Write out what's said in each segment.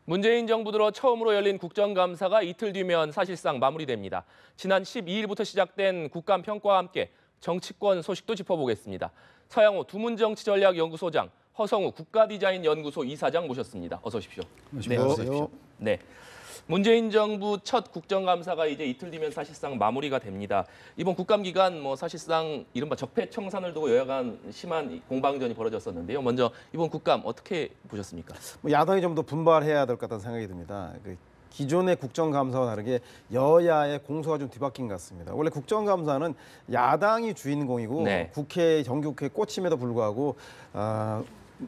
문재인 정부 들어 처음으로 열린 국정감사가 이틀 뒤면 사실상 마무리됩니다. 지난 12일부터 시작된 국감평가와 함께 정치권 소식도 짚어보겠습니다. 서양호 두문정치전략연구소장, 허성우 국가디자인연구소 이사장 모셨습니다. 어서 오십시오. 네, 어서 오십시오. 네. 문재인 정부 첫 국정감사가 이제 이틀 뒤면 사실상 마무리가 됩니다. 이번 국감 기간 사실상 이른바 적폐청산을 두고 여야 간 심한 공방전이 벌어졌었는데요. 먼저 이번 국감 어떻게 보셨습니까? 야당이 좀 더 분발해야 될 것 같다는 생각이 듭니다. 기존의 국정감사와 다르게 여야의 공소가 좀 뒤바뀐 것 같습니다. 원래 국정감사는 야당이 주인공이고 네. 정기국회 꽂힘에도 불구하고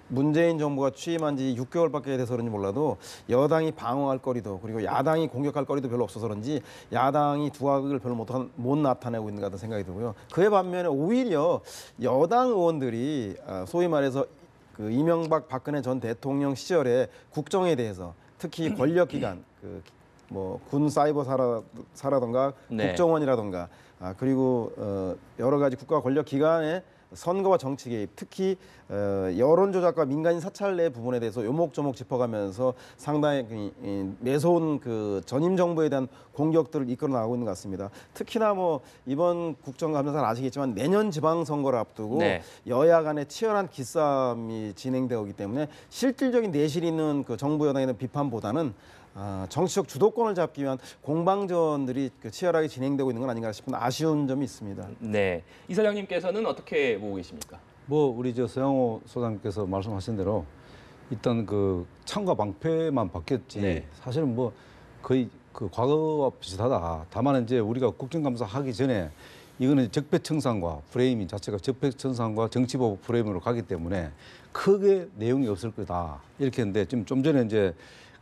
문재인 정부가 취임한 지 6개월밖에 돼서 그런지 몰라도 여당이 방어할 거리도 그리고 야당이 공격할 거리도 별로 없어서 그런지 야당이 두각을 별로 못 나타내고 있는 것 같은 생각이 들고요. 그에 반면에 오히려 여당 의원들이 소위 말해서 그 이명박 박근혜 전 대통령 시절에 국정에 대해서 특히 권력기관 군 사이버사라든가 네. 국정원이라든가 그리고 여러 가지 국가 권력기관의 선거와 정치 개입, 특히 여론 조작과 민간인 사찰 내 부분에 대해서 요목조목 짚어가면서 상당히 매서운 그 전임 정부에 대한 공격들을 이끌어 나가고 있는 것 같습니다. 특히나 이번 국정감사는 아시겠지만 내년 지방선거를 앞두고 네. 여야 간의 치열한 기싸움이 진행되고 있기 때문에 실질적인 내실 있는 그 정부 여당에 대한 비판보다는 정치적 주도권을 잡기 위한 공방전들이 치열하게 진행되고 있는 건 아닌가 싶은 아쉬운 점이 있습니다. 네, 이사장님께서는 어떻게 보고 계십니까? 우리 서양호 소장님께서 말씀하신 대로 일단 그 창과 방패만 바뀌었지 네. 사실은 거의 그 과거와 비슷하다. 다만 이제 우리가 국정감사 하기 전에 이거는 적폐청산과 프레임 자체가 적폐청산과 정치보복 프레임으로 가기 때문에 크게 내용이 없을 거다 이렇게 했는데 지금 좀 전에 이제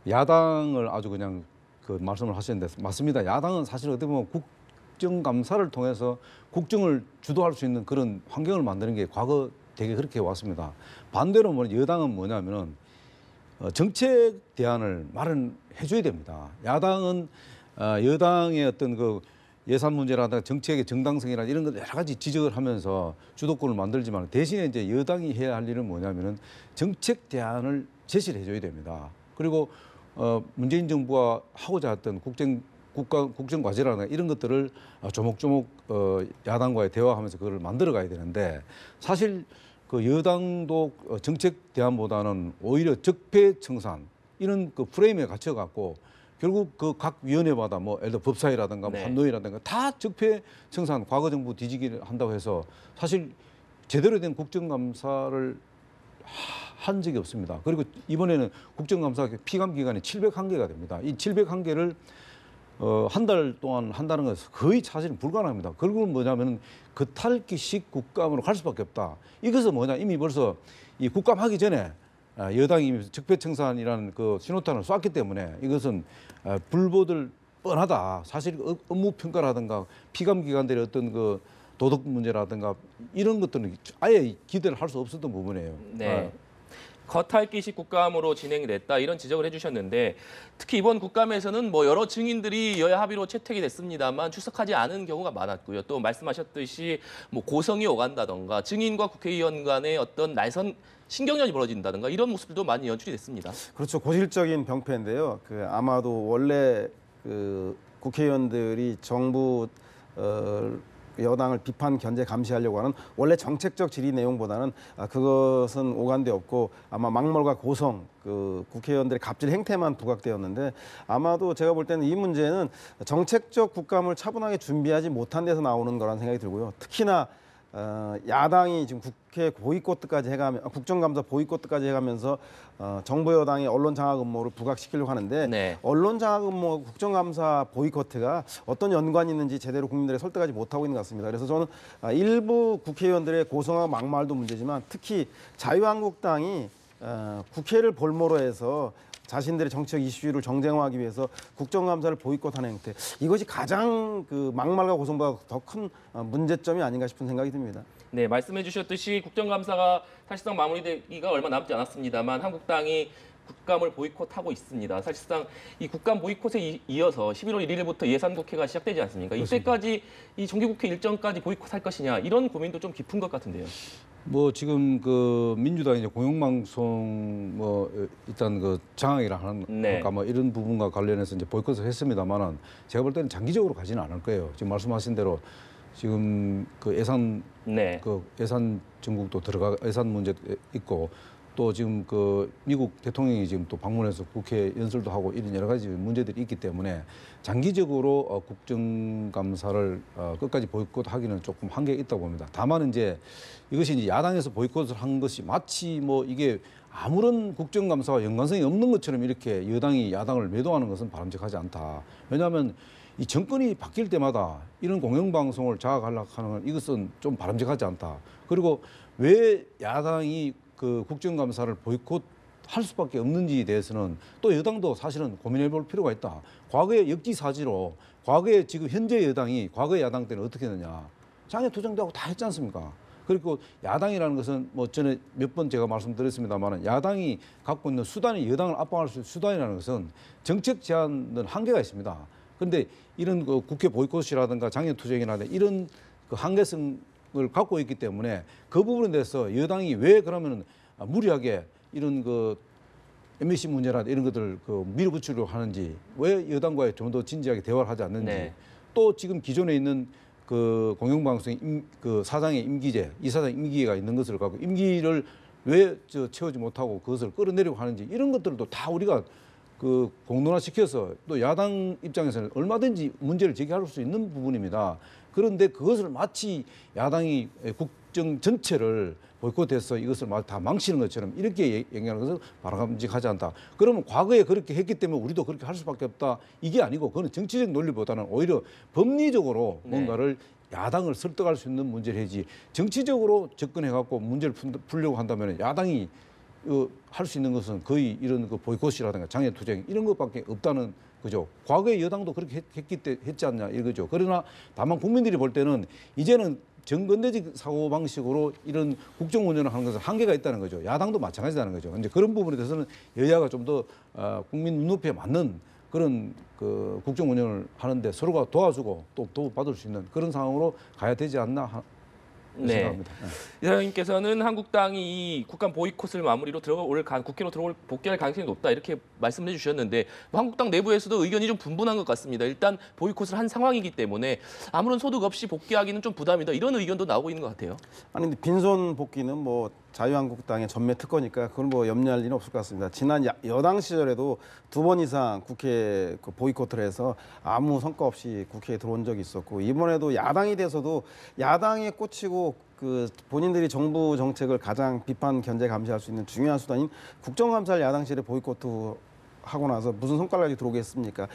야당을 아주 그냥 그 말씀을 하셨는데 맞습니다. 야당은 사실 어떻게 보면 국정감사를 통해서 국정을 주도할 수 있는 그런 환경을 만드는 게 과거 되게 그렇게 왔습니다. 반대로 여당은 뭐냐면은 정책 대안을 마련해줘야 됩니다. 야당은 여당의 어떤 그 예산 문제라든가 정책의 정당성이라 이런 것 여러 가지 지적을 하면서 주도권을 만들지만 대신에 이제 여당이 해야 할 일은 뭐냐면은 정책 대안을 제시를 해줘야 됩니다. 그리고 문재인 정부가 하고자 했던 국정 과제라든가 이런 것들을 조목조목 야당과의 대화하면서 그걸 만들어 가야 되는데 사실 그 여당도 정책 대안보다는 오히려 적폐청산 이런 그 프레임에 갇혀 갖고 결국 그 각 위원회마다 예를 들어 법사위라든가 네. 판노위라든가 다 적폐청산 과거 정부 뒤지기를 한다고 해서 사실 제대로 된 국정감사를 한 적이 없습니다. 그리고 이번에는 국정감사 피감 기간이 701개가 됩니다. 이 701개를 한 달 동안 한다는 것은 거의 사실은 불가능합니다. 결국은 뭐냐면 겉핥기식 국감으로 갈 수밖에 없다. 이것은 이미 벌써 이 국감하기 전에 여당이 이미 적폐청산이라는 그 신호탄을 쐈기 때문에 이것은 불보듯 뻔하다. 사실 업무 평가라든가 피감 기관들의 어떤 그 도덕 문제라든가 이런 것들은 아예 기대를 할 수 없었던 부분이에요. 네. 겉핥기식 국감으로 진행이 됐다 이런 지적을 해주셨는데 특히 이번 국감에서는 여러 증인들이 여야 합의로 채택이 됐습니다만 출석하지 않은 경우가 많았고요. 또 말씀하셨듯이 고성이 오간다던가 증인과 국회의원 간의 어떤 날선 신경전이 벌어진다든가 이런 모습들도 많이 연출이 됐습니다. 그렇죠. 고질적인 병폐인데요. 아마도 원래 국회의원들이 정부 여당을 비판, 견제, 감시하려고 하는 원래 정책적 질의 내용보다는 그것은 오간데 없고 아마 막말과 고성, 국회의원들의 갑질 행태만 부각되었는데 아마도 제가 볼 때는 이 문제는 정책적 국감을 차분하게 준비하지 못한 데서 나오는 거라는 생각이 들고요. 특히나 야당이 지금 국회 보이콧까지 국정감사 보이콧까지 해가면서 정부 여당의 언론 장악 음모를 부각시키려고 하는데 네. 언론 장악 음모, 국정감사 보이콧가 어떤 연관이 있는지 제대로 국민들에 설득하지 못하고 있는 것 같습니다. 그래서 저는 일부 국회의원들의 고성하고 막말도 문제지만 특히 자유한국당이 국회를 볼모로 해서 자신들의 정치적 이슈를 정쟁화하기 위해서 국정감사를 보이콧하는 행태, 이것이 가장 막말과 고성보다 더 큰 문제점이 아닌가 싶은 생각이 듭니다. 네, 말씀해 주셨듯이 국정감사가 사실상 마무리되기가 얼마 남지 않았습니다만 한국당이 국감을 보이콧하고 있습니다. 사실상 이 국감 보이콧에 이어서 11월 1일부터 예산국회가 시작되지 않습니까? 이때까지 이 정기국회 일정까지 보이콧할 것이냐 이런 고민도 좀 깊은 것 같은데요. 뭐 지금 그 민주당 이제 공영방송 뭐 일단 그 장악이라 하는 네. 뭐 이런 부분과 관련해서 이제 보이콧을 했습니다만은 제가 볼 때는 장기적으로 가지는 않을 거예요. 지금 말씀하신 대로 지금 그 예산 네. 그 예산 전국도 들어가 예산 문제 있고 또 지금 그 미국 대통령이 지금 또 방문해서 국회 연설도 하고 이런 여러 가지 문제들이 있기 때문에 장기적으로 국정감사를 끝까지 보이콧하기는 조금 한계가 있다고 봅니다. 다만 이제 이것이 이제 야당에서 보이콧을 한 것이 마치 뭐 이게 아무런 국정감사와 연관성이 없는 것처럼 이렇게 여당이 야당을 매도하는 것은 바람직하지 않다. 왜냐하면 이 정권이 바뀔 때마다 이런 공영방송을 장악하려고 하는 건 이것은 좀 바람직하지 않다. 그리고 왜 야당이 그 국정감사를 보이콧할 수밖에 없는지에 대해서는 또 여당도 사실은 고민해 볼 필요가 있다. 과거의 역지사지로 과거에 지금 현재 여당이 과거의 야당 때는 어떻게 했느냐. 장애투쟁도 하고 다 했지 않습니까? 그리고 야당이라는 것은 뭐 전에 몇 번 제가 말씀드렸습니다만 야당이 갖고 있는 수단이 여당을 압박할 수 있는 수단이라는 것은 정책 제안은 한계가 있습니다. 그런데 이런 그 국회 보이콧이라든가 장애투쟁이라든가 이런 그 한계성을 갖고 있기 때문에 그 부분에 대해서 여당이 왜 그러면 무리하게 이런 그 MBC 문제나 이런 것들을 그 밀어붙이려고 하는지 왜 여당과의 좀 더 진지하게 대화를 하지 않는지 네. 또 지금 기존에 있는 그 공영방송 그 사장의 임기제 이사장 임기가 있는 것을 갖고 임기를 왜 채우지 못하고 그것을 끌어내려고 하는지 이런 것들도 다 우리가 그 공론화시켜서 또 야당 입장에서는 얼마든지 문제를 제기할 수 있는 부분입니다. 그런데 그것을 마치 야당이 국정 전체를 보이콧해서 이것을 다 망치는 것처럼 이렇게 얘기하는 것은 바람직하지 않다. 그러면 과거에 그렇게 했기 때문에 우리도 그렇게 할 수밖에 없다. 이게 아니고 그건 정치적 논리보다는 오히려 법리적으로 뭔가를 야당을 설득할 수 있는 문제를 해야지 정치적으로 접근해갖고 문제를 풀려고 한다면 야당이 할 수 있는 것은 거의 이런 그 보이콧이라든가 장애투쟁 이런 것밖에 없다는 거죠. 과거에 여당도 그렇게 했지 않냐 이거죠. 그러나 다만 국민들이 볼 때는 이제는 정근대적 사고 방식으로 이런 국정 운영을 하는 것은 한계가 있다는 거죠. 야당도 마찬가지라는 거죠. 이제 그런 부분에 대해서는 여야가 좀 더 국민 눈높이에 맞는 그런 그 국정 운영을 하는데 서로가 도와주고 또 도움받을 수 있는 그런 상황으로 가야 되지 않나 생각합니다. 이사장님께서는 한국당이 이 국감 보이콧을 마무리로 국회로 복귀할 가능성이 높다 이렇게 말씀해 주셨는데 뭐 한국당 내부에서도 의견이 좀 분분한 것 같습니다. 일단 보이콧을 한 상황이기 때문에 아무런 소득 없이 복귀하기는 좀 부담이다 이런 의견도 나오고 있는 것 같아요. 아니 근데 빈손 복귀는 뭐 자유한국당의 전매 특권이니까 그건 뭐 염려할 일은 없을 것 같습니다. 지난 여당 시절에도 2번 이상 국회 그 보이콧을 해서 아무 성과 없이 국회에 들어온 적이 있었고 이번에도 야당이 돼서도 야당에 꽂히고 그 본인들이 정부 정책을 가장 비판 견제 감시할 수 있는 중요한 수단인 국정감사를 야당실에 보이콧 하고 나서 무슨 성과를 들어오겠습니까?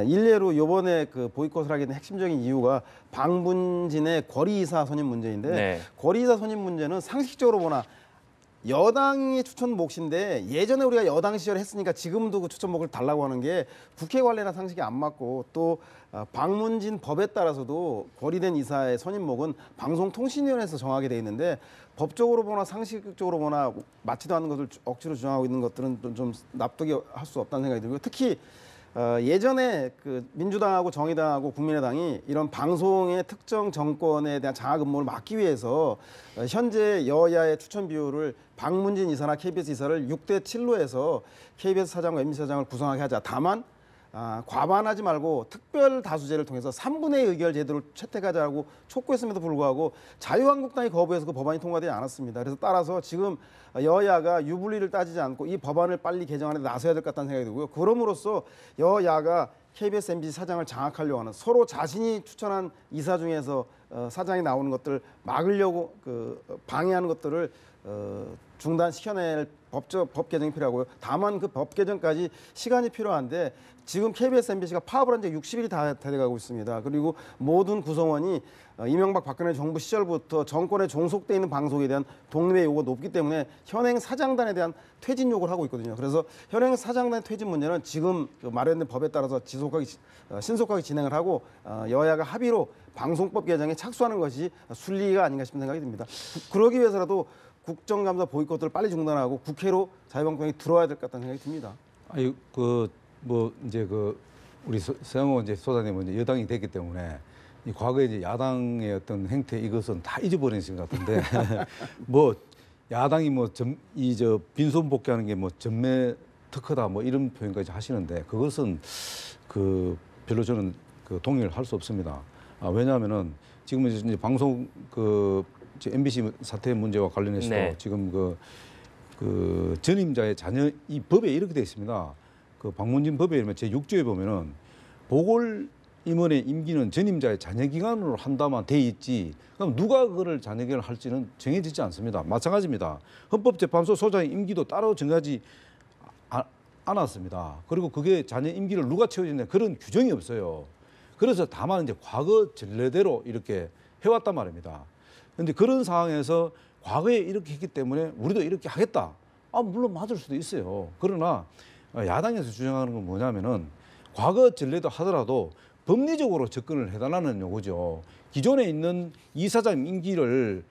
일례로 이번에 그 보이콧을 하게 된 핵심적인 이유가 방문진의 거리이사 선임 문제인데 거리이사 선임 문제는 상식적으로 보나 여당이 추천 몫인데 예전에 우리가 여당 시절에 했으니까 지금도 그 추천 몫을 달라고 하는 게 국회 관례나 상식이 안 맞고 또 방문진 법에 따라서도 거리된 이사의 선임목은 방송통신위원회에서 정하게 돼 있는데 법적으로 보나 상식적으로 보나 맞지도 않는 것을 억지로 주장하고 있는 것들은 좀 납득이 할 수 없다는 생각이 들고요. 특히 예전에 그 민주당하고 정의당하고 국민의당이 이런 방송의 특정 정권에 대한 장악 음모를 막기 위해서 현재 여야의 추천 비율을 방문진 이사나 KBS 이사를 6대 7로 해서 KBS 사장과 MBC 사장을 구성하게 하자. 다만 과반하지 말고 특별 다수제를 통해서 3분의 2 의결 제도를 채택하자고 촉구했음에도 불구하고 자유한국당이 거부해서 그 법안이 통과되지 않았습니다. 그래서 따라서 지금 여야가 유불리를 따지지 않고 이 법안을 빨리 개정하는 데 나서야 될 것 같다는 생각이 들고요. 그럼으로써 여야가 KBS, MBC 사장을 장악하려고 하는 서로 자신이 추천한 이사 중에서 사장이 나오는 것들을 막으려고 방해하는 것들을 중단시켜낼 법 개정이 필요하고요. 다만 그 법 개정까지 시간이 필요한데 지금 KBS, MBC가 파업을 한 지 60일이 다 돼가고 있습니다. 그리고 모든 구성원이 이명박 박근혜 정부 시절부터 정권에 종속돼 있는 방송에 대한 독립의 요구가 높기 때문에 현행 사장단에 대한 퇴진 요구를 하고 있거든요. 그래서 현행 사장단 퇴진 문제는 지금 마련된 법에 따라서 신속하게 진행을 하고 여야가 합의로 방송법 개정에 착수하는 것이 순리가 아닌가 싶은 생각이 듭니다. 그러기 위해서라도 국정감사 보이콧을 빨리 중단하고 국회로 자유한국당이 들어와야 될 것 같다는 생각이 듭니다. 아니 뭐 이제 우리 서영호 이제 소장님은 이제 여당이 됐기 때문에 이 과거에 이제 야당의 어떤 행태 이것은 다 잊어버리신 것 같은데 뭐 야당이 저 빈손 복귀하는 게 뭐 전매 특허다 뭐 이런 표현까지 하시는데 그것은 별로 저는 동의를 할 수 없습니다. 왜냐하면은 지금 이제 방송 MBC 사태 문제와 관련해서 네. 지금 전임자의 자녀 이 법에 이렇게 되어 있습니다. 박문진 법에 이르면 제 6조에 보면은 보궐 임원의 임기는 전임자의 자녀 기간으로 한다만 돼 있지. 그럼 누가 그거를 자녀 기간을 할지는 정해지지 않습니다. 마찬가지입니다. 헌법재판소 소장의 임기도 따로 정하지 않았습니다. 그리고 그게 자녀 임기를 누가 채워주냐 그런 규정이 없어요. 그래서 다만 이제 과거 전례대로 이렇게 해왔단 말입니다. 그런데 그런 상황에서 과거에 이렇게 했기 때문에 우리도 이렇게 하겠다. 물론 맞을 수도 있어요. 그러나 야당에서 주장하는 건 뭐냐면은 과거 전례도 하더라도 법리적으로 접근을 해달라는 요구죠. 기존에 있는 이사장 임기를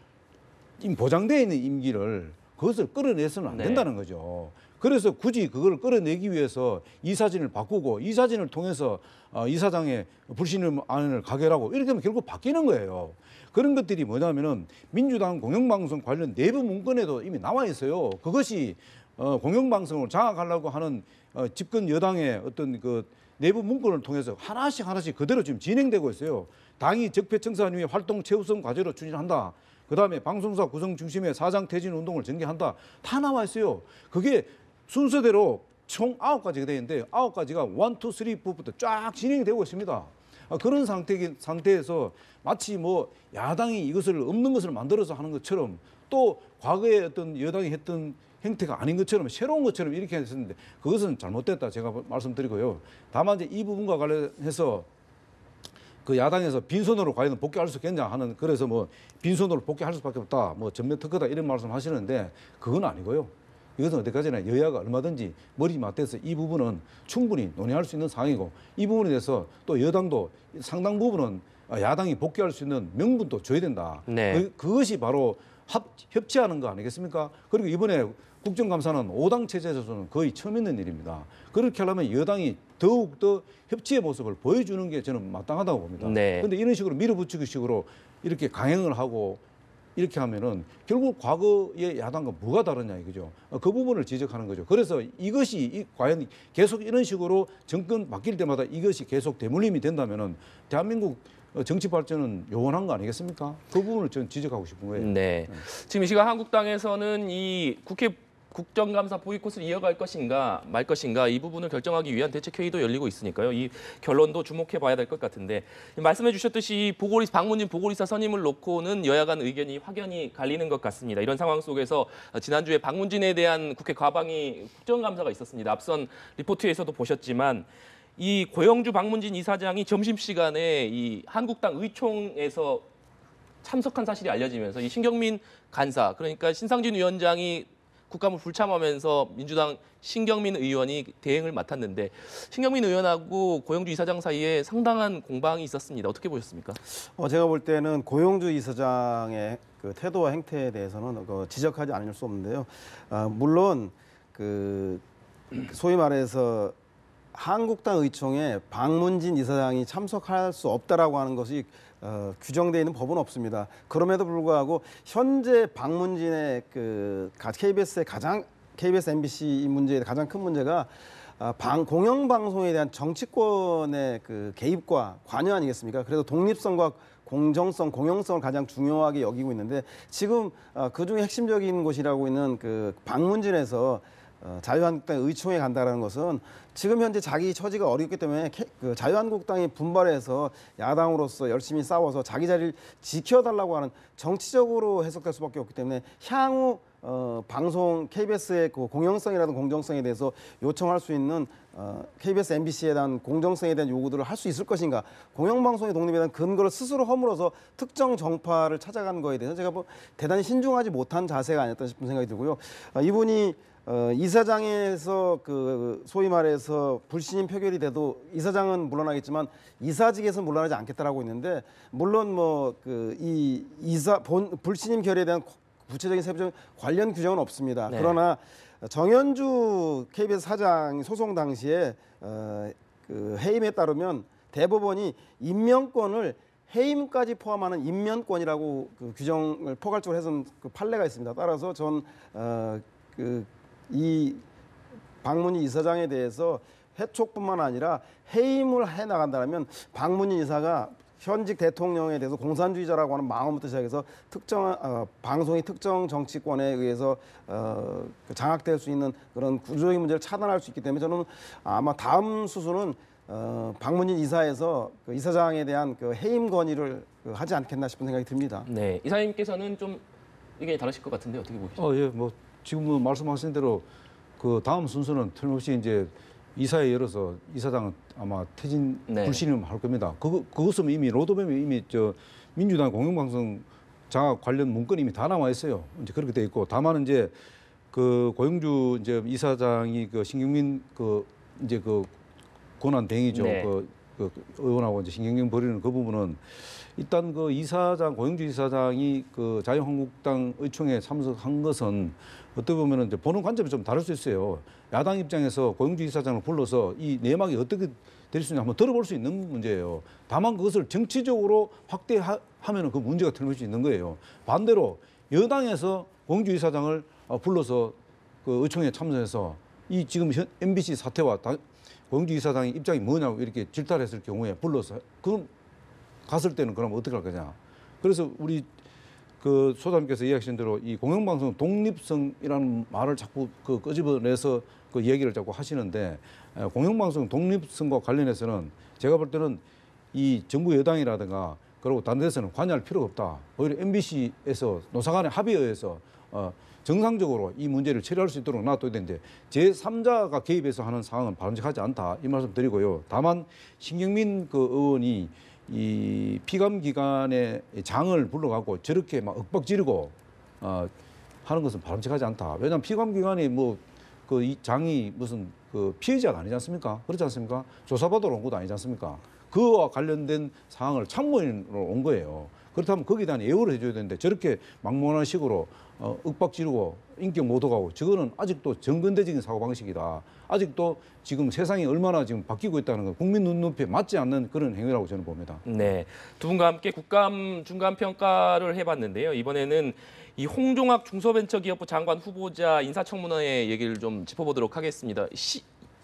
보장되어 있는 임기를 그것을 끌어내서는 안 된다는 거죠. 그래서 굳이 그걸 끌어내기 위해서 이사진을 바꾸고 이사진을 통해서 이사장의 불신임안을 가결하고 이렇게 하면 결국 바뀌는 거예요. 그런 것들이 뭐냐면은 민주당 공영방송 관련 내부 문건에도 이미 나와 있어요. 그것이 공영방송을 장악하려고 하는 집권 여당의 어떤 내부 문건을 통해서 하나씩 그대로 지금 진행되고 있어요. 당이 적폐청산 위에 활동 최우선 과제로 추진한다. 그다음에 방송사 구성 중심의 사장 퇴진 운동을 전개한다. 다 나와 있어요. 그게 순서대로 총 9가지가 되어 있는데 9가지가 1, 2, 3, 4부터 쫙 진행이 되고 있습니다. 그런 상태에서 마치 야당이 이것을 없는 것을 만들어서 하는 것처럼 또 과거에 어떤 여당이 했던 행태가 아닌 것처럼 새로운 것처럼 이렇게 했었는데 그것은 잘못됐다 제가 말씀드리고요. 다만 이제 이 부분과 관련해서 야당에서 빈손으로 과연 복귀할 수 있겠냐 하는 그래서 빈손으로 복귀할 수밖에 없다. 전면 특허다 이런 말씀하시는데 그건 아니고요. 이것은 어디까지나 여야가 얼마든지 머리 맞대서 이 부분은 충분히 논의할 수 있는 상황이고 이 부분에 대해서 또 여당도 상당 부분은 야당이 복귀할 수 있는 명분도 줘야 된다. 네. 그것이 바로 협치하는 거 아니겠습니까? 그리고 이번에 국정감사는 5당 체제에서는 거의 처음 있는 일입니다. 그렇게 하려면 여당이 더욱더 협치의 모습을 보여주는 게 저는 마땅하다고 봅니다. 그런데 이런 식으로 밀어붙이기 식으로 이렇게 강행을 하고 이렇게 하면은 결국 과거의 야당과 뭐가 다르냐 이거죠. 그 부분을 지적하는 거죠. 그래서 이것이 과연 계속 이런 식으로 정권 바뀔 때마다 이것이 계속 대물림이 된다면은 대한민국 정치 발전은 요원한 거 아니겠습니까? 그 부분을 저는 지적하고 싶은 거예요. 네. 지금 이 시간 한국당에서는 이 국회 국정감사 보이콧을 이어갈 것인가 말 것인가 이 부분을 결정하기 위한 대책회의도 열리고 있으니까요. 이 결론도 주목해 봐야 될 것 같은데 말씀해 주셨듯이 박문진 보궐이사 선임을 놓고는 여야 간 의견이 확연히 갈리는 것 같습니다. 이런 상황 속에서 지난주에 박문진에 대한 국회 과방위 국정감사가 있었습니다. 앞선 리포트에서도 보셨지만 이 고영주 박문진 이사장이 점심시간에 이 한국당 의총에서 참석한 사실이 알려지면서 이 신경민 간사 그러니까 신상진 위원장이 국감을 불참하면서 민주당 신경민 의원이 대행을 맡았는데 신경민 의원하고 고영주 이사장 사이에 상당한 공방이 있었습니다. 어떻게 보셨습니까? 제가 볼 때는 고영주 이사장의 태도와 행태에 대해서는 지적하지 않을 수 없는데요. 물론 소위 말해서 한국당 의총에 박문진 이사장이 참석할 수 없다라고 하는 것이 규정되어 있는 법은 없습니다. 그럼에도 불구하고 현재 박문진의 KBS, MBC 이 문제의 가장 큰 문제가 공영방송에 대한 정치권의 개입과 관여 아니겠습니까? 그래서 독립성과 공정성, 공영성을 가장 중요하게 여기고 있는데 지금 그중에 핵심적인 곳이라고 있는 박문진에서 자유한국당 의총에 간다는 것은 지금 현재 자기 처지가 어렵기 때문에 자유한국당이 분발해서 야당으로서 열심히 싸워서 자기 자리를 지켜달라고 하는 정치적으로 해석될 수밖에 없기 때문에 향후 방송 KBS의 공영성이라든 공정성에 대해서 요청할 수 있는 KBS, MBC에 대한 공정성에 대한 요구들을 할 수 있을 것인가, 공영방송의 독립에 대한 근거를 스스로 허물어서 특정 정파를 찾아가는 거에 대해서 제가 대단히 신중하지 못한 자세가 아니었다 싶은 생각이 들고요. 이분이 이사장에서 소위 말해서 불신임 표결이 돼도 이사장은 물러나겠지만 이사직에서 물러나지 않겠다라고 있는데 물론 이 불신임 결의에 대한 구체적인 세부적인 관련 규정은 없습니다. 네. 그러나 정현주 KBS 사장 소송 당시에 그 해임에 따르면 대법원이 임명권을 해임까지 포함하는 임면권이라고 그 규정을 포괄적으로 해서 그 판례가 있습니다. 따라서 전 이 박문희 이사장에 대해서 해촉뿐만 아니라 해임을 해 나간다면 박문희 이사가 현직 대통령에 대해서 공산주의자라고 하는 망언부터 시작해서 방송이 특정 정치권에 의해서 장악될 수 있는 그런 구조적인 문제를 차단할 수 있기 때문에 저는 아마 다음 수순은 박문희 이사에서 그 이사장에 대한 그 해임 건의를 하지 않겠나 싶은 생각이 듭니다. 네, 이사님께서는 좀 의견이 다르실 것 같은데 어떻게 보시죠? 예, 뭐 지금 뭐 말씀하신 대로 그 다음 순서는 틀림없이 이제 이사회 열어서 이사장은 아마 퇴진 네. 불신임 할 겁니다. 그것은 이미 로드맵에 이미 저 민주당 공영방송 장악 관련 문건이 이미 다 나와 있어요. 이제 그렇게 돼 있고 다만 이제 그 고영주 이제 이사장이 그 신경민 그 이제 그 권한 대행이죠. 네. 그 의원하고 이제 신경경 벌이는 그 부분은 일단 그 이사장 고영주 이사장이 그 자유한국당 의총에 참석한 것은 어떻게 보면은 이제 보는 관점이 좀 다를 수 있어요. 야당 입장에서 고영주 이사장을 불러서 이 내막이 어떻게 될 수 있냐 한번 들어볼 수 있는 문제예요. 다만 그것을 정치적으로 확대하면은 그 문제가 틀림없이 있는 거예요. 반대로 여당에서 고영주 이사장을 불러서 그 의총에 참석해서 이 지금 MBC 사태와 고영주 이사장의 입장이 뭐냐고 이렇게 질타했을 경우에 불러서 그럼 갔을 때는 그럼 어떻게 할 거냐. 그래서 우리 그 소장님께서 이야기하신 대로 이 공영방송 독립성이라는 말을 자꾸 그 끄집어내서 그 얘기를 자꾸 하시는데 공영방송 독립성과 관련해서는 제가 볼 때는 이 정부 여당이라든가 그리고 다른 데서는 관여할 필요가 없다. 오히려 MBC에서 노사간의 합의에 의해서 정상적으로 이 문제를 처리할 수 있도록 놔둬야 되는데 제3자가 개입해서 하는 상황은 바람직하지 않다. 이 말씀 드리고요. 다만 신경민 그 의원이 이 피감 기관의 장을 불러가고 저렇게 막 윽박 지르고 하는 것은 바람직하지 않다. 왜냐하면 피감 기관이 뭐 그 이 장이 무슨 그 피해자가 아니지 않습니까? 그렇지 않습니까? 조사받으러 온 것도 아니지 않습니까? 그와 관련된 상황을 참고인으로 온 거예요. 그렇다면 거기에 대한 예우를 해줘야 되는데 저렇게 막론한 식으로 윽박 지르고 인격 모독하고 저거는 아직도 정근대적인 사고방식이다. 아직도 지금 세상이 얼마나 지금 바뀌고 있다는 건 국민 눈높이에 맞지 않는 그런 행위라고 저는 봅니다. 네, 두 분과 함께 국감 중간 평가를 해봤는데요. 이번에는 이 홍종학 중소벤처기업부 장관 후보자 인사청문회 얘기를 좀 짚어보도록 하겠습니다.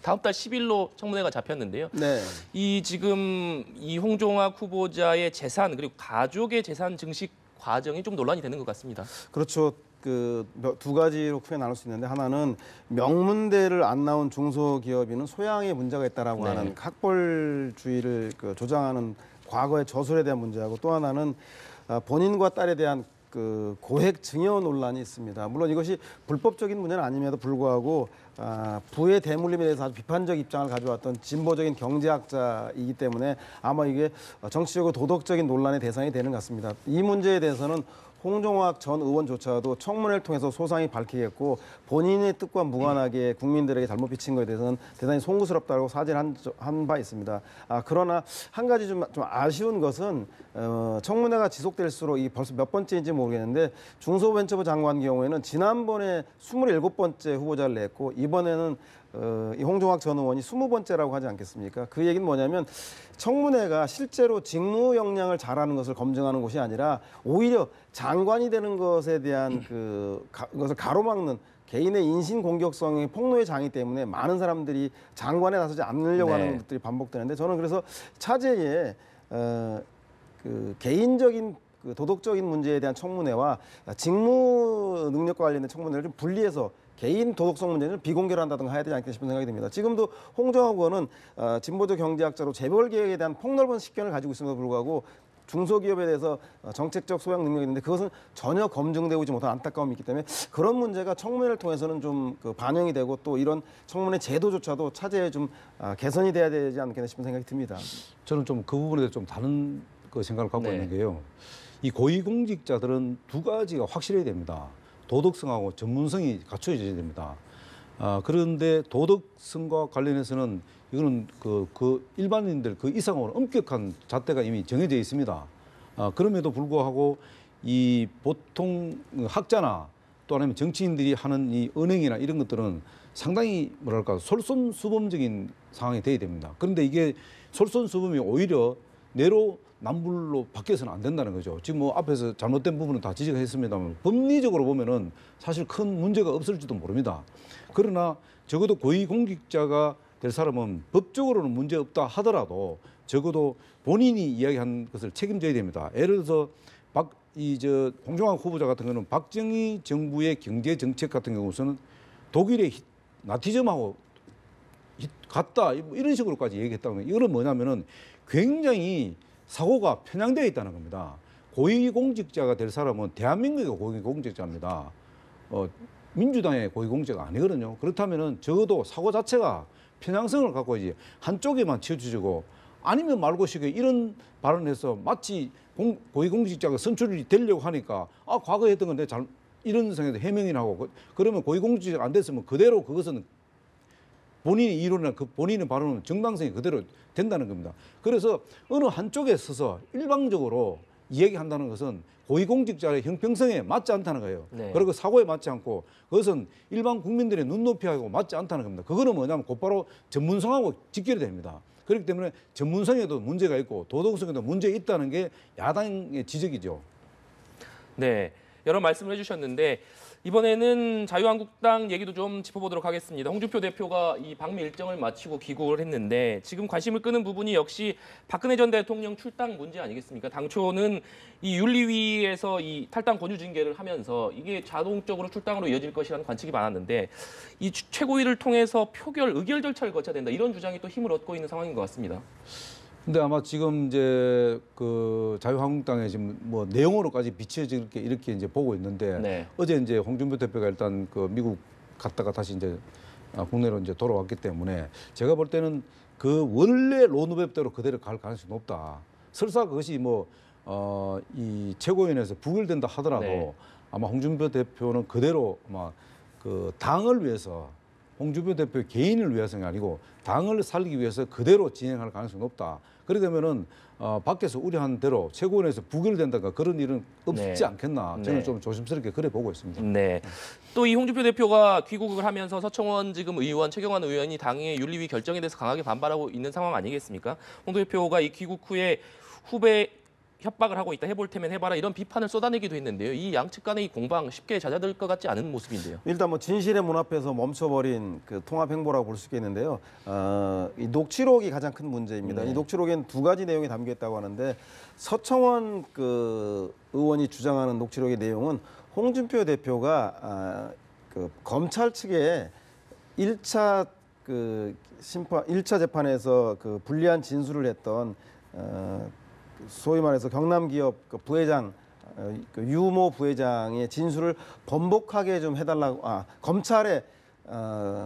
다음 달 10일로 청문회가 잡혔는데요. 네. 이 지금 이 홍종학 후보자의 재산 그리고 가족의 재산 증식 과정이 좀 논란이 되는 것 같습니다. 그렇죠. 그 두 가지로 크게 나눌 수 있는데 하나는 명문대를 안 나온 중소기업인은 소양에 문제가 있다라고 네. 하는 학벌주의를 그 조장하는 과거의 저술에 대한 문제하고 또 하나는 본인과 딸에 대한 그 고액 증여 논란이 있습니다. 물론 이것이 불법적인 문제는 아님에도 불구하고 부의 대물림에 대해서 아주 비판적 입장을 가져왔던 진보적인 경제학자이기 때문에 아마 이게 정치적으로 도덕적인 논란의 대상이 되는 것 같습니다. 이 문제에 대해서는 홍종학 전 의원조차도 청문회를 통해서 소상히 밝히겠고 본인의 뜻과 무관하게 국민들에게 잘못 비친 것에 대해서는 대단히 송구스럽다고 사죄를 한 바 있습니다. 그러나 한 가지 좀 아쉬운 것은 청문회가 지속될수록 이 벌써 몇 번째인지 모르겠는데 중소벤처부 장관 경우에는 지난번에 27번째 후보자를 냈고 이번에는 이 홍종학 전 의원이 20번째라고 하지 않겠습니까? 그 얘기는 뭐냐면 청문회가 실제로 직무 역량을 잘하는 것을 검증하는 곳이 아니라 오히려 장관이 되는 것에 대한 그것을 가로막는 개인의 인신 공격성의 폭로의 장이기 때문에 많은 사람들이 장관에 나서지 않으려고 네. 하는 것들이 반복되는데 저는 그래서 차제에 그 개인적인 그 도덕적인 문제에 대한 청문회와 직무 능력과 관련된 청문회를 좀 분리해서 개인 도덕성 문제는 비공개로 한다든가 해야 되지 않겠나 싶은 생각이 듭니다. 지금도 홍정학 의원은 진보적 경제학자로 재벌 개혁에 대한 폭넓은 식견을 가지고 있음에도 불구하고 중소기업에 대해서 정책적 소양 능력이 있는데 그것은 전혀 검증되고 있지 못한 안타까움이 있기 때문에 그런 문제가 청문회를 통해서는 좀 그 반영이 되고 또 이런 청문회 제도조차도 차제에 좀 개선이 돼야 되지 않겠나 싶은 생각이 듭니다. 저는 좀 그 부분에 대해서 좀 다른 그 생각을 갖고 네. 있는 게요. 이 고위공직자들은 두 가지가 확실해야 됩니다. 도덕성하고 전문성이 갖춰져야 됩니다. 그런데 도덕성과 관련해서는 이거는 그 일반인들 그 이상으로 엄격한 잣대가 이미 정해져 있습니다. 그럼에도 불구하고 이 보통 학자나 또 아니면 정치인들이 하는 이 언행이나 이런 것들은 상당히 뭐랄까 솔선수범적인 상황이 돼야 됩니다. 그런데 이게 솔선수범이 오히려 내로남불로 바뀌어서는 안 된다는 거죠. 지금 뭐 앞에서 잘못된 부분은 다 지적을 했습니다만 법리적으로 보면은 사실 큰 문제가 없을지도 모릅니다. 그러나 적어도 고위공직자가 될 사람은 법적으로는 문제 없다 하더라도 적어도 본인이 이야기한 것을 책임져야 됩니다. 예를 들어서 홍종학 후보자 같은 경우는 박정희 정부의 경제 정책 같은 경우는 독일의 나티즘하고 같다 이런 식으로까지 얘기했다는 거예요. 이거는 뭐냐면은 굉장히 사고가 편향되어 있다는 겁니다. 고위공직자가 될 사람은 대한민국의 고위공직자입니다. 민주당의 고위공직자가 아니거든요. 그렇다면은 적어도 사고 자체가 편향성을 갖고 이제 한쪽에만 치우치고 아니면 말고식의 이런 발언에서 마치 고위공직자가 선출이 되려고 하니까 과거에 했던 건 내가 이런 생각에서 해명이나 하고 그러면 고위공직자가 안 됐으면 그대로 그것은 본인의 이론이나 본인의 발언은 정당성이 그대로 된다는 겁니다. 그래서 어느 한쪽에 서서 일방적으로 이야기한다는 것은 고위공직자의 형평성에 맞지 않다는 거예요. 네. 그리고 사고에 맞지 않고 그것은 일반 국민들의 눈높이하고 맞지 않다는 겁니다. 그거는 뭐냐면 곧바로 전문성하고 직결이 됩니다. 그렇기 때문에 전문성에도 문제가 있고 도덕성에도 문제가 있다는 게 야당의 지적이죠. 네, 여러 말씀을 해주셨는데 이번에는 자유한국당 얘기도 좀 짚어보도록 하겠습니다. 홍준표 대표가 이 방미 일정을 마치고 귀국을 했는데 지금 관심을 끄는 부분이 역시 박근혜 전 대통령 출당 문제 아니겠습니까? 당초는 이 윤리위에서 이 탈당 권유 징계를 하면서 이게 자동적으로 출당으로 이어질 것이라는 관측이 많았는데 이 최고위를 통해서 의결 절차를 거쳐야 된다 이런 주장이 또 힘을 얻고 있는 상황인 것 같습니다. 근데 아마 지금 이제 그 자유한국당에 지금 뭐 내용으로까지 비춰질 게 이렇게 이제 보고 있는데 네. 어제 이제 홍준표 대표가 일단 그 미국 갔다가 다시 이제 국내로 이제 돌아왔기 때문에 제가 볼 때는 그 원래 로드맵대로 그대로 갈 가능성이 높다. 설사 그것이 이 최고위원회에서 부결된다 하더라도 네. 아마 홍준표 대표는 그대로 아마 그 당을 위해서 홍준표 대표 개인을 위해서가 아니고 당을 살리기 위해서 그대로 진행할 가능성이 높다. 그렇게 되면은 밖에서 우려한 대로 최고위원회에서 부결된다가 그런 일은 없지 네. 않겠나. 저는 네. 좀 조심스럽게 그래 보고 있습니다. 네. 또 이 홍준표 대표가 귀국을 하면서 서청원 지금 의원, 최경환 의원이 당의 윤리위 결정에 대해서 강하게 반발하고 있는 상황 아니겠습니까? 홍 대표가 이 귀국 후에 후배 협박을 하고 있다. 해볼 테면 해봐라. 이런 비판을 쏟아내기도 했는데요. 이 양측 간의 이 공방 쉽게 잦아들 것 같지 않은 모습인데요. 일단 뭐 진실의 문 앞에서 멈춰버린 그 통합 행보라고 볼 수 있겠는데요. 이 녹취록이 가장 큰 문제입니다. 네. 이 녹취록에는 두 가지 내용이 담겨 있다고 하는데 서청원 그 의원이 주장하는 녹취록의 내용은 홍준표 대표가 그 검찰 측에 1차 재판에서 그 불리한 진술을 했던 소위 말해서 경남기업 그 부회장 그 유모 부회장의 진술을 번복하게 좀 해달라고 검찰에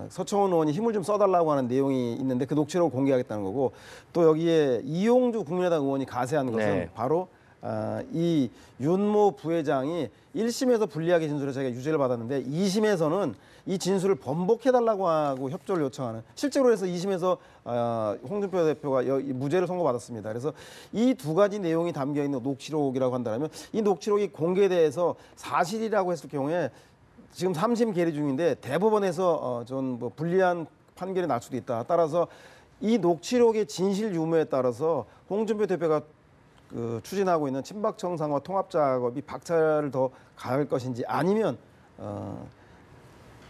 서청원 의원이 힘을 좀 써달라고 하는 내용이 있는데 그 녹취록을 공개하겠다는 거고 또 여기에 이용주 국민의당 의원이 가세한 것은 네. 바로 이 윤모 부회장이 1심에서 불리하게 진술해 자기가 유죄를 받았는데 2심에서는 이 진술을 번복해달라고 하고 협조를 요청하는 실제로 해서 2심에서 홍준표 대표가 무죄를 선고받았습니다. 그래서 이 두 가지 내용이 담겨있는 녹취록이라고 한다면 이 녹취록이 공개돼서 사실이라고 했을 경우에 지금 3심 계류 중인데 대법원에서 좀 뭐 불리한 판결이 날 수도 있다. 따라서 이 녹취록의 진실 유무에 따라서 홍준표 대표가 추진하고 있는 친박 청산과 통합 작업이 박차를 더 가할 것인지 아니면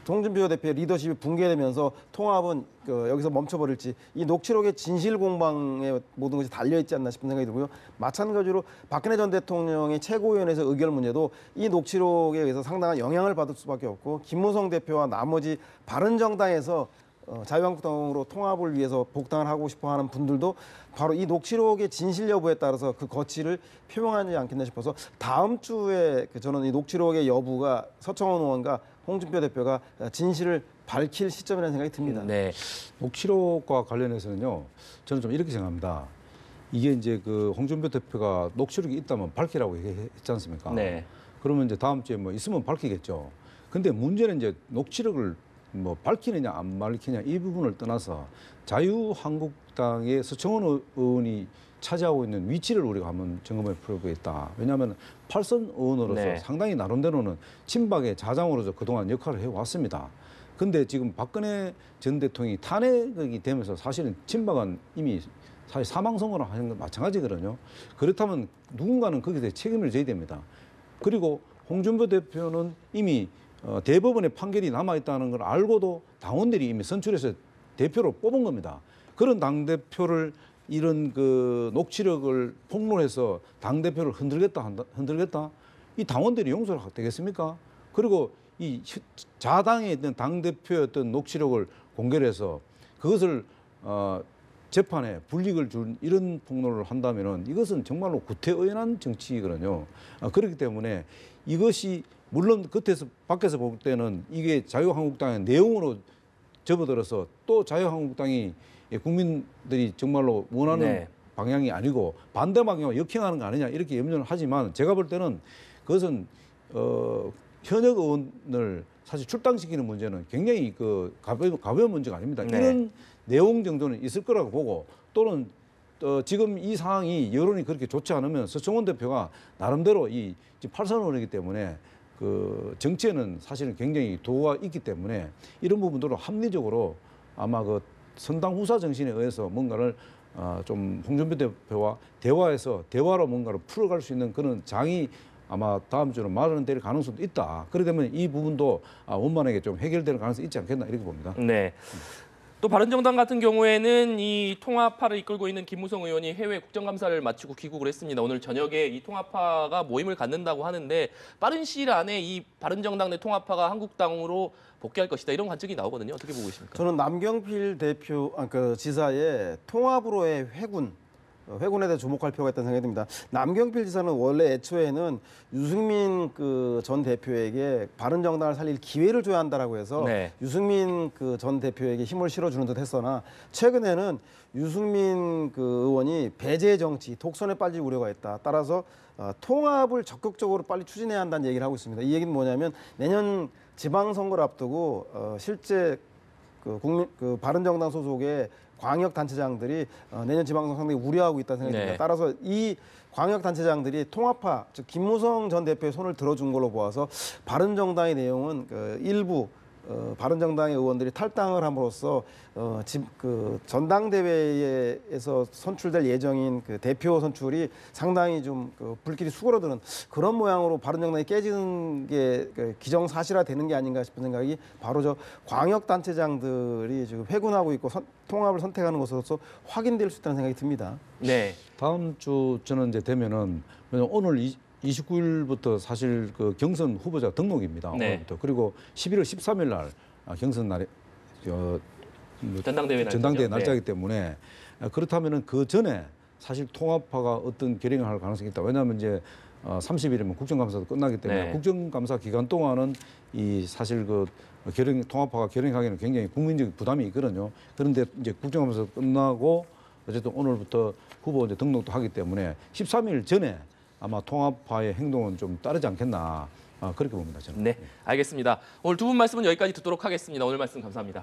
홍준표 대표의 리더십이 붕괴되면서 통합은 여기서 멈춰버릴지 이 녹취록의 진실 공방에 모든 것이 달려있지 않나 싶은 생각이 들고요. 마찬가지로 박근혜 전 대통령의 최고위원회에서 의결 문제도 이 녹취록에 의해서 상당한 영향을 받을 수밖에 없고 김무성 대표와 나머지 바른정당에서 자유한국당으로 통합을 위해서 복당을 하고 싶어하는 분들도 바로 이 녹취록의 진실 여부에 따라서 그 거취를 표명하지 않겠나 싶어서 다음 주에 저는 이 녹취록의 여부가 서청원 의원과 홍준표 대표가 진실을 밝힐 시점이라는 생각이 듭니다. 네. 녹취록과 관련해서는요, 저는 좀 이렇게 생각합니다. 이게 이제 그 홍준표 대표가 녹취록이 있다면 밝히라고 얘기했지 않습니까? 네. 그러면 이제 다음 주에 뭐 있으면 밝히겠죠. 근데 문제는 이제 녹취록을 뭐 밝히느냐 안 밝히느냐 이 부분을 떠나서 자유한국당의 서청원 의원이 차지하고 있는 위치를 우리가 한번 점검해 보겠다. 왜냐하면 팔선 의원으로서 네. 상당히 나름대로는 친박의 자장으로서 그동안 역할을 해왔습니다. 근데 지금 박근혜 전 대통령이 탄핵이 되면서 사실은 친박은 이미 사실 사망 선고를 하는 건 마찬가지거든요. 그렇다면 누군가는 거기에 대해 책임을 져야 됩니다. 그리고 홍준표 대표는 이미 대법원의 판결이 남아있다는 걸 알고도 당원들이 이미 선출해서 대표로 뽑은 겁니다. 그런 당대표를 이런 그 녹취력을 폭로해서 당대표를 흔들겠다? 이 당원들이 용서를 되겠습니까? 그리고 이 자당에 있던 당대표였던 녹취록을 공개를 해서 그것을 재판에 불이익을 준 이런 폭로를 한다면은 이것은 정말로 구태의연한 정치거든요. 그렇기 때문에 이것이 물론 겉에서 밖에서 볼 때는 이게 자유한국당의 내용으로 접어들어서 또 자유한국당이 국민들이 정말로 원하는 네. 방향이 아니고 반대 방향으로 역행하는 거 아니냐 이렇게 염려를 하지만 제가 볼 때는 그것은 현역 의원을 사실 출당시키는 문제는 굉장히 그 가벼운 문제가 아닙니다. 네. 이런 내용 정도는 있을 거라고 보고 또는 지금 이 상황이 여론이 그렇게 좋지 않으면 서청원 대표가 나름대로 이 팔선 의원이기 때문에 그 정치에는 사실은 굉장히 도가 있기 때문에 이런 부분들로 합리적으로 아마 그 선당 후사 정신에 의해서 뭔가를 좀 홍준표 대표와 대화해서 대화로 뭔가를 풀어갈 수 있는 그런 장이 아마 다음 주는 마련될 가능성도 있다. 그렇기 때문에 이 부분도 원만하게 좀 해결될 가능성이 있지 않겠나 이렇게 봅니다. 네. 또 바른정당 같은 경우에는 이 통합파를 이끌고 있는 김무성 의원이 해외 국정감사를 마치고 귀국을 했습니다. 오늘 저녁에 이 통합파가 모임을 갖는다고 하는데 빠른 시일 안에 이 바른정당 내 통합파가 한국당으로 복귀할 것이다 이런 관측이 나오거든요. 어떻게 보고 계십니까? 저는 남경필 대표, 그 지사의 통합으로의 회군에 대해 주목할 필요가 있다는 생각이 듭니다. 남경필 지사는 원래 애초에는 유승민 그 전 대표에게 바른정당을 살릴 기회를 줘야 한다라고 해서 네. 유승민 그 전 대표에게 힘을 실어주는 듯 했으나 최근에는 유승민 그 의원이 배제 정치, 독선에 빠질 우려가 있다. 따라서 통합을 적극적으로 빨리 추진해야 한다는 얘기를 하고 있습니다. 이 얘기는 뭐냐면 내년 지방선거를 앞두고 실제 그 바른정당 소속의 광역 단체장들이 내년 지방선거 상당히 우려하고 있다는 생각이 듭니다. 네. 따라서 이 광역 단체장들이 통합파, 즉 김무성 전 대표의 손을 들어준 걸로 보아서 바른정당의 내용은 일부 바른정당의 의원들이 탈당을 함으로써 그 전당대회에서 선출될 예정인 그 대표 선출이 상당히 좀 불길이 수그러드는 그런 모양으로 바른정당이 깨지는 게 기정사실화 되는 게 아닌가 싶은 생각이 바로 저 광역 단체장들이 지금 회군하고 있고 통합을 선택하는 것으로서 확인될 수 있다는 생각이 듭니다. 네. 다음 주 저는 이제 되면은 왜냐면 오늘 29일부터 사실 그 경선 후보자 등록입니다. 네. 오늘부터. 그리고 11월 13일 날 경선 날에 전당대회 전당대회 날짜죠. 날짜이기 때문에 그렇다면은 그 전에 사실 통합파가 어떤 결행을 할 가능성이 있다. 왜냐하면 이제 30일이면 국정감사도 끝나기 때문에 네. 국정감사 기간 동안은 이 사실 그 통합파가 결행하기는 굉장히 국민적 부담이 있거든요. 그런데 이제 국정감사 끝나고 어쨌든 오늘부터 후보 이제 등록도 하기 때문에 13일 전에 아마 통합파의 행동은 좀 따르지 않겠나 그렇게 봅니다. 저는. 네, 알겠습니다. 오늘 두 분 말씀은 여기까지 듣도록 하겠습니다. 오늘 말씀 감사합니다.